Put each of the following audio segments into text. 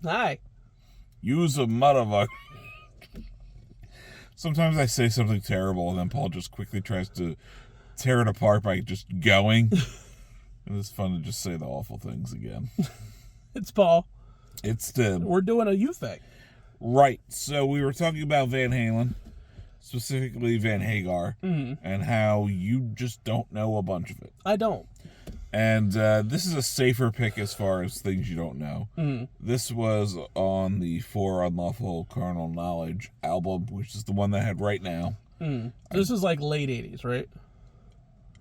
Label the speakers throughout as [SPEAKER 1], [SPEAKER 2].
[SPEAKER 1] Hi.
[SPEAKER 2] Use a motherfucker. Sometimes I say something terrible and then Paul just quickly tries to tear it apart by just going. And it's fun to just say the awful things again.
[SPEAKER 1] It's Paul.
[SPEAKER 2] It's Tim.
[SPEAKER 1] We're doing a you thing.
[SPEAKER 2] Right. So we were talking about Van Halen, specifically Van Hagar, and how you just don't know a bunch of it.
[SPEAKER 1] I don't.
[SPEAKER 2] And this is a safer pick as far as things you don't know. This was on the For Unlawful Carnal Knowledge album, which is the one that I had right now.
[SPEAKER 1] This is like late 80s, right?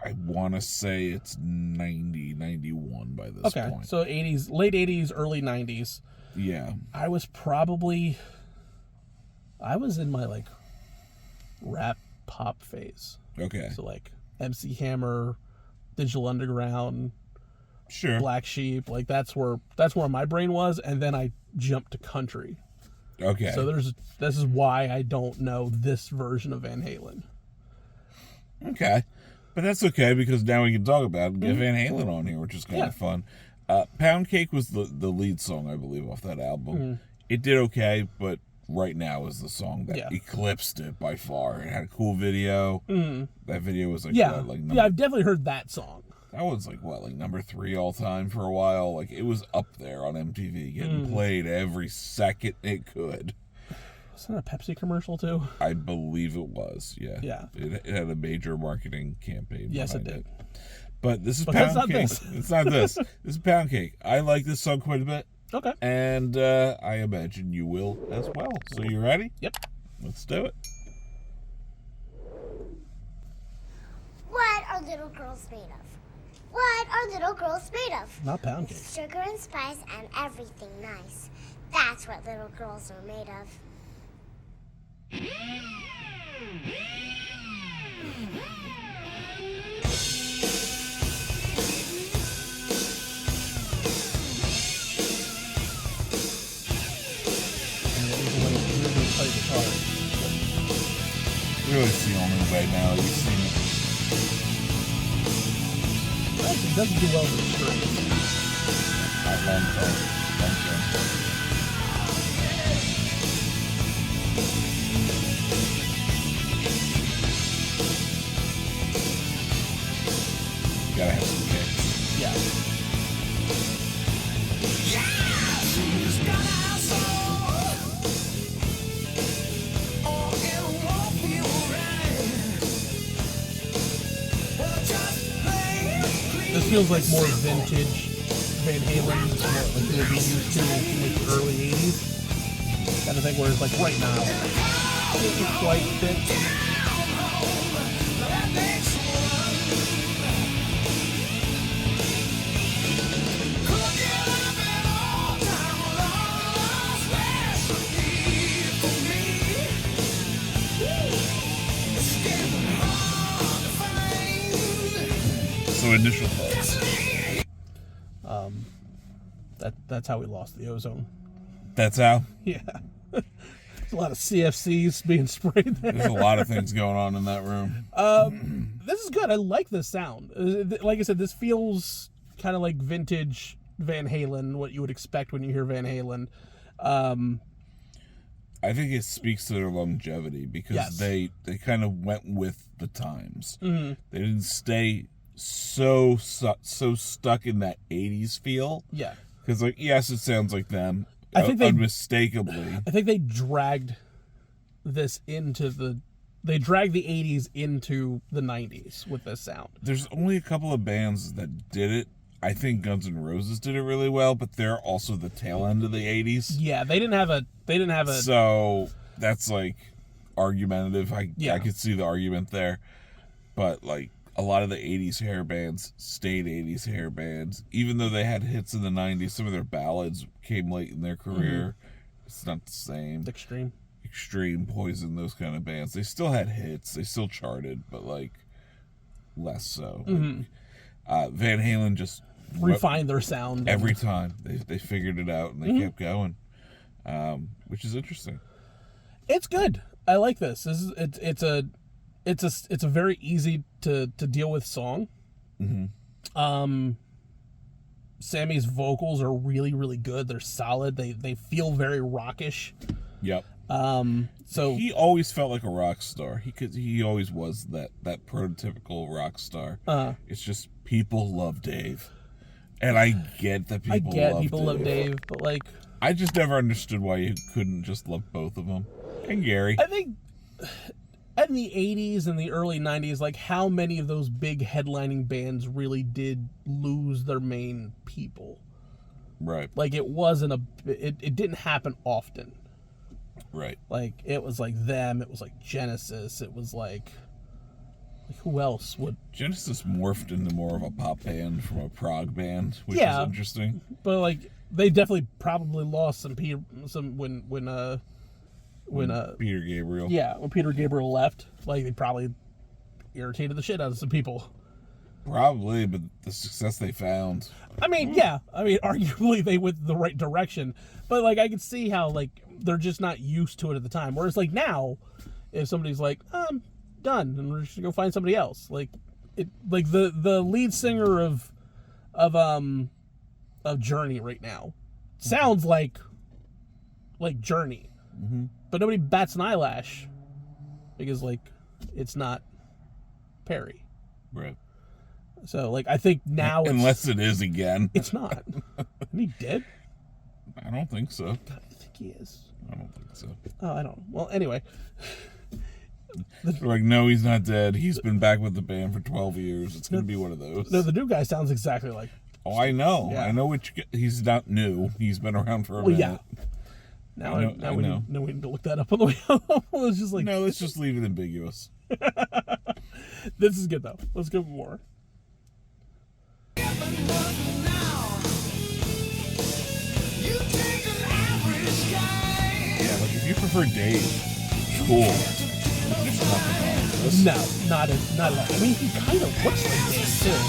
[SPEAKER 2] I want to say it's 90, 91 by this point.
[SPEAKER 1] Okay, so 80s, late 80s, early 90s.
[SPEAKER 2] Yeah.
[SPEAKER 1] I was in my, like, rap pop phase.
[SPEAKER 2] Okay.
[SPEAKER 1] So, like, MC Hammer, Digital Underground,
[SPEAKER 2] Sure.
[SPEAKER 1] Black Sheep, like that's where my brain was, and then I jumped to country.
[SPEAKER 2] Okay.
[SPEAKER 1] So this is why I don't know this version of Van Halen.
[SPEAKER 2] Okay. But that's okay, because now we can talk about it and get Van Halen on here, which is kind of fun. Poundcake was the lead song, I believe, off that album. It did okay, but Right Now is the song that eclipsed it by far. It had a cool video. That video was like,
[SPEAKER 1] I've definitely heard that song.
[SPEAKER 2] That was like number 3 all time for a while. Like, it was up there on MTV, getting played every second it could.
[SPEAKER 1] Wasn't that a Pepsi commercial too?
[SPEAKER 2] I believe it was. Yeah.
[SPEAKER 1] Yeah.
[SPEAKER 2] It had a major marketing campaign.
[SPEAKER 1] Yes, it did.
[SPEAKER 2] But this is
[SPEAKER 1] Poundcake.
[SPEAKER 2] That's not this. It's not this. This is Poundcake. I like this song quite a bit.
[SPEAKER 1] Okay.
[SPEAKER 2] And I imagine you will as well. So you ready?
[SPEAKER 1] Yep.
[SPEAKER 2] Let's do it.
[SPEAKER 3] What are little girls made of? What are little girls made of?
[SPEAKER 1] Not Poundcake.
[SPEAKER 3] Sugar and spice and everything nice. That's what little girls are made of.
[SPEAKER 2] Really, it's the only way now. You've seen it.
[SPEAKER 1] It doesn't do well with the strings.
[SPEAKER 2] Not long time. Gotta have some kicks.
[SPEAKER 1] Yeah. This feels like more vintage Van Halen, like they would be used to in the early 80s. Kind of thing where it's like right now, it doesn't quite fit.
[SPEAKER 2] So initial thoughts.
[SPEAKER 1] That's how we lost the ozone.
[SPEAKER 2] That's how?
[SPEAKER 1] Yeah. There's a lot of CFCs being sprayed there.
[SPEAKER 2] There's a lot of things going on in that room.
[SPEAKER 1] This is good. I like this sound. Like I said, this feels kind of like vintage Van Halen, what you would expect when you hear Van Halen.
[SPEAKER 2] I think it speaks to their longevity because they kind of went with the times. They didn't stay so stuck in that 80s feel.
[SPEAKER 1] Yeah.
[SPEAKER 2] Because, like, yes, it sounds like them.
[SPEAKER 1] I think
[SPEAKER 2] unmistakably.
[SPEAKER 1] I think they dragged this they dragged the 80s into the 90s with this sound. There's
[SPEAKER 2] only a couple of bands that did it. I think Guns N' Roses did it really well, but they're also the tail end of the 80s.
[SPEAKER 1] Yeah, they didn't have a
[SPEAKER 2] So that's like argumentative. I could see the argument there. But like a lot of the 80s hair bands stayed 80s hair bands. Even though they had hits in the 90s, some of their ballads came late in their career. It's not the same. Extreme, Poison, those kind of bands. They still had hits. They still charted, but like less so. Van Halen just
[SPEAKER 1] refined their sound
[SPEAKER 2] every time. They figured it out and they kept going, which is interesting.
[SPEAKER 1] It's good. I like this. It's a very easy to deal with song. Sammy's vocals are really, really good. They're solid. They feel very rockish.
[SPEAKER 2] Yep.
[SPEAKER 1] So
[SPEAKER 2] he always felt like a rock star. He always was that prototypical rock star. It's just people love Dave, and I get that people love Dave,
[SPEAKER 1] but like
[SPEAKER 2] I just never understood why you couldn't just love both of them. And Gary.
[SPEAKER 1] I think in the 80s and the early 90s, like how many of those big headlining bands really did lose their main people?
[SPEAKER 2] Right.
[SPEAKER 1] Like it didn't happen often.
[SPEAKER 2] Right.
[SPEAKER 1] Like it was like them, it was like Genesis, it was like who else would...
[SPEAKER 2] Genesis morphed into more of a pop band from a prog band, which is interesting.
[SPEAKER 1] But like they definitely probably lost when Peter Gabriel. Yeah, when Peter Gabriel left, like they probably irritated the shit out of some people.
[SPEAKER 2] Probably, but the success they found.
[SPEAKER 1] I mean, yeah. I mean, arguably they went the right direction, but like I could see how like they're just not used to it at the time. Whereas like now, if somebody's like, I'm done, and we're just gonna go find somebody else, like it, like the lead singer of Journey right now sounds like Journey, but nobody bats an eyelash because like it's not Perry.
[SPEAKER 2] Right.
[SPEAKER 1] So, like, I think now
[SPEAKER 2] unless it is again.
[SPEAKER 1] It's not. Isn't he dead?
[SPEAKER 2] I don't think so.
[SPEAKER 1] God, I think he is.
[SPEAKER 2] I don't think so.
[SPEAKER 1] Oh, I don't know. Well, anyway.
[SPEAKER 2] Like, no, he's not dead. He's been back with the band for 12 years. It's going to be one of those.
[SPEAKER 1] No, the new guy sounds exactly like...
[SPEAKER 2] Oh, I know.
[SPEAKER 1] Yeah.
[SPEAKER 2] I know he's not new. He's been around for a minute.
[SPEAKER 1] Yeah. Now we need to look that up on the way home. It's just like...
[SPEAKER 2] No, let's just leave it ambiguous.
[SPEAKER 1] This is good, though. Let's go more.
[SPEAKER 2] Yeah, like if you prefer Dave, cool. There's nothing wrong with this.
[SPEAKER 1] No, not at all. I mean, he kind of looks like Dave, too.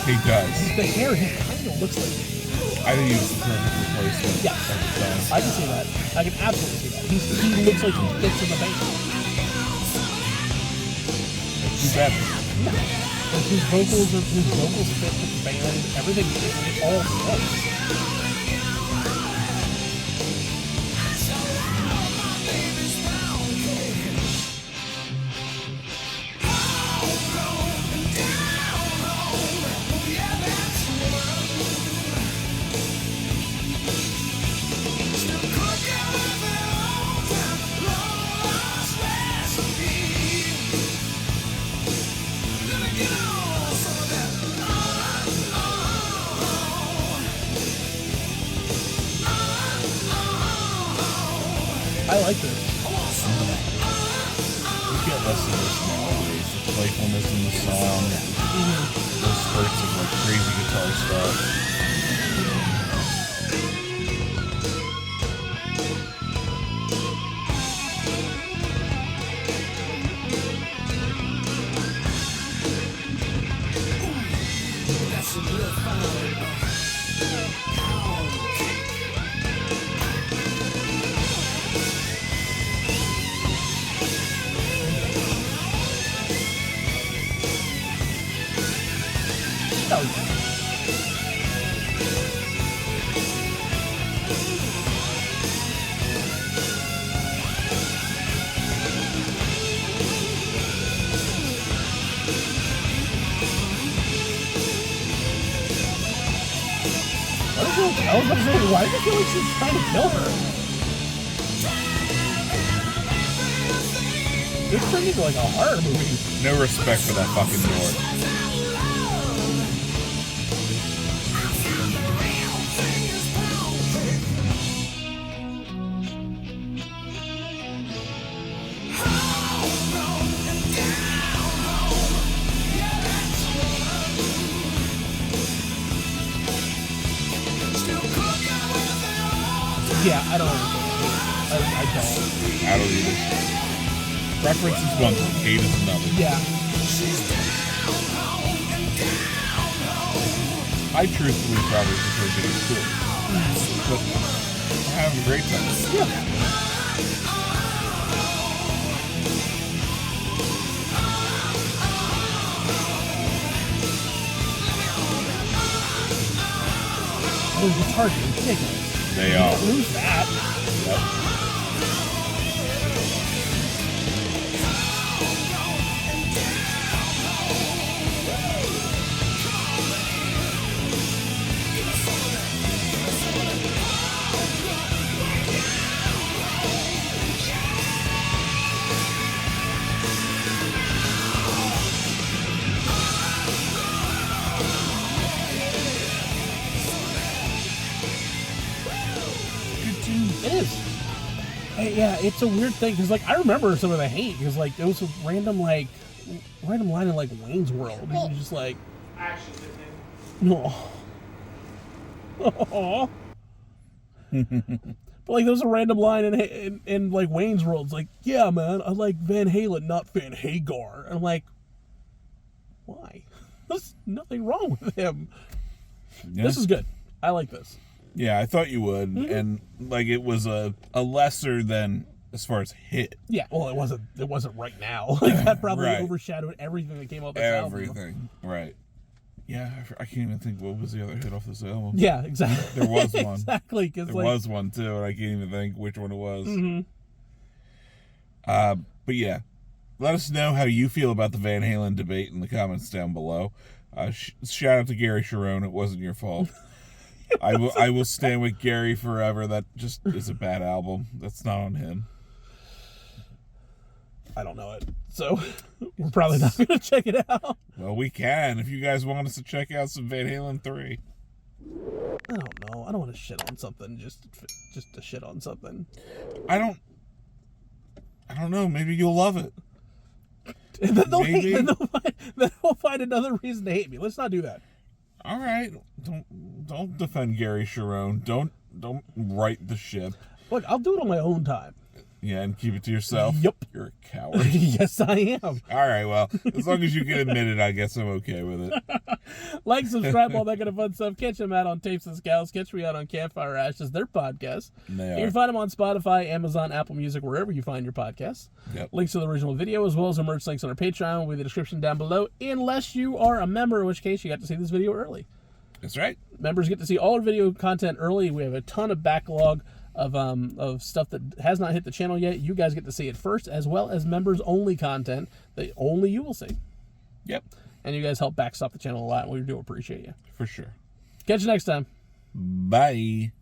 [SPEAKER 2] He does.
[SPEAKER 1] The hair, he kind of looks like Dave.
[SPEAKER 2] I think he was the perfect replacement.
[SPEAKER 1] Yeah, I can see that. I can absolutely see that. He looks like he fits in the band.
[SPEAKER 2] Too bad.
[SPEAKER 1] Yeah. Like his vocals fit with the band, everything, it all fits. I like this.
[SPEAKER 2] You get less of this nowadays. The playfulness in the song, those spurts of like crazy guitar stuff.
[SPEAKER 1] I was about to say, why does it feel like she's trying to kill her? This turned into like a horror movie.
[SPEAKER 2] No respect for that fucking door.
[SPEAKER 1] Yeah, I don't understand. I don't.
[SPEAKER 2] I don't either. Preference is one thing, hate is another.
[SPEAKER 1] Yeah.
[SPEAKER 2] I truthfully probably prefer Dave too. But I'm having a great time.
[SPEAKER 1] Yeah. those guitars are ridiculous.
[SPEAKER 2] They are.
[SPEAKER 1] Lose that.
[SPEAKER 2] Yep.
[SPEAKER 1] It is. Yeah, it's a weird thing because, like, I remember some of the hate because, like, there was a random line in like Wayne's World. It was just like, no, oh. But like, there was a random line in like Wayne's World. It's like, yeah, man, I like Van Halen, not Van Hagar. And I'm like, why? There's nothing wrong with him. Yeah. This is good. I like this.
[SPEAKER 2] Yeah, I thought you would, and like it was a lesser than as far as hit.
[SPEAKER 1] Yeah, well, it wasn't right now. Like that probably overshadowed everything that came off this album.
[SPEAKER 2] Everything, right? Yeah, I can't even think what was the other hit off this album.
[SPEAKER 1] Yeah, exactly.
[SPEAKER 2] There was one.
[SPEAKER 1] Exactly,
[SPEAKER 2] there was one too, and I can't even think which one it was. But yeah, let us know how you feel about the Van Halen debate in the comments down below. Shout out to Gary Sharon. It wasn't your fault. I will stand with Gary forever. That just is a bad album. That's not on him.
[SPEAKER 1] I don't know it, so we're probably not going to check it out.
[SPEAKER 2] Well, we can if you guys want us to check out some Van Halen 3.
[SPEAKER 1] I don't know. I don't want to shit on something just to shit on something.
[SPEAKER 2] I don't know. Maybe you'll love it.
[SPEAKER 1] And then they'll find another reason to hate me. Let's not do that.
[SPEAKER 2] All right, don't defend Gary Sharon. Don't right the ship.
[SPEAKER 1] Look, I'll do it on my own time.
[SPEAKER 2] Yeah, and keep it to yourself.
[SPEAKER 1] Yep,
[SPEAKER 2] you're a coward.
[SPEAKER 1] Yes, I am.
[SPEAKER 2] All right, well, as long as you can admit it, I guess I'm okay with it.
[SPEAKER 1] Like, subscribe, all that kind of fun stuff. Catch them out on Tapes And Scowls. Catch me out on Campfire Ashes, their podcast. You can find them on Spotify, Amazon, Apple Music, wherever you find your podcasts.
[SPEAKER 2] Yep.
[SPEAKER 1] Links to the original video, as well as the merch links on our Patreon will be in the description down below, unless you are a member, in which case you got to see this video early.
[SPEAKER 2] That's right.
[SPEAKER 1] Members get to see all our video content early. We have a ton of backlog of stuff that has not hit the channel yet. You guys get to see it first, as well as members only content that only you will see.
[SPEAKER 2] Yep.
[SPEAKER 1] And you guys help backstop the channel a lot, and we do appreciate you.
[SPEAKER 2] For sure.
[SPEAKER 1] Catch you next time.
[SPEAKER 2] Bye.